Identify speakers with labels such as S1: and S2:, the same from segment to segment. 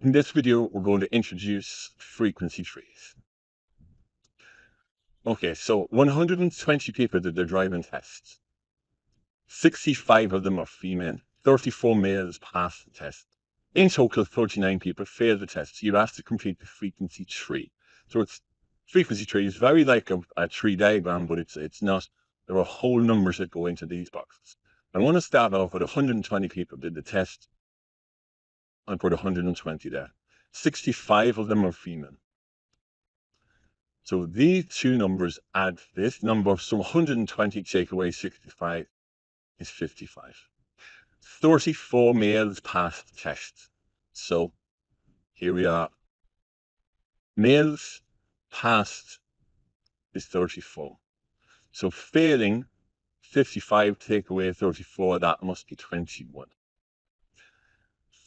S1: In this video, we're going to introduce frequency trees. Okay, so 120 people did their driving test. 65 of them are female, 34 males passed the test. In total, 39 people failed the test. So you're asked to complete the frequency tree. So it's frequency tree is very like a tree diagram, but it's not. There are whole numbers that go into these boxes. I want to start off with 120 people did the test. And put 120 there. 65 of them are female. So these two numbers add this number. So 120 take away 65 is 55. 34 males passed the test. So here we are. Males passed is 34. So failing 55 take away 34, that must be 21.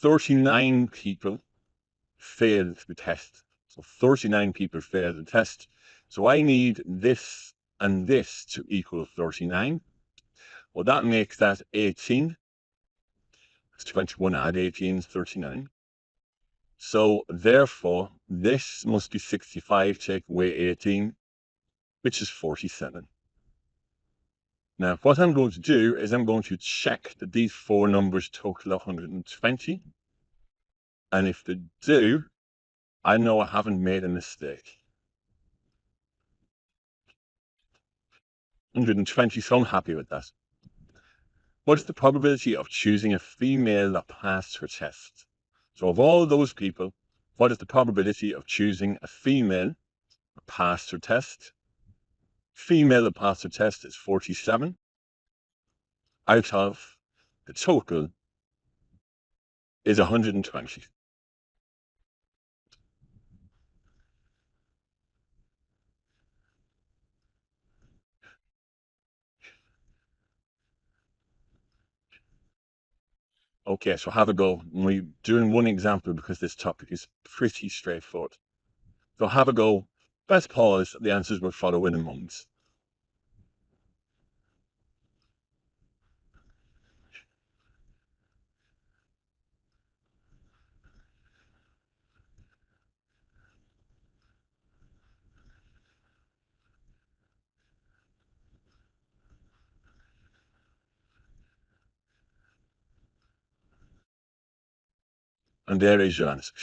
S1: 39 people failed the test. So 39 people failed the test. So I need this and this to equal 39. Well, that makes that 18. It's 21 add 18 is 39. So therefore, this must be 65 take away 18, which is 47. Now, what I'm going to do is I'm going to check that these four numbers total 120. And if they do, I know I haven't made a mistake. 120, so I'm happy with that. What is the probability of choosing a female that passed her test? So of all those people, what is the probability of choosing a female that passed her test? Female that passed her test is 47 out of the total is 120. Okay, so have a go. We're doing one example because this topic is pretty straightforward. So have a go. Best pause. The answers will follow in a moment. And there is your answer.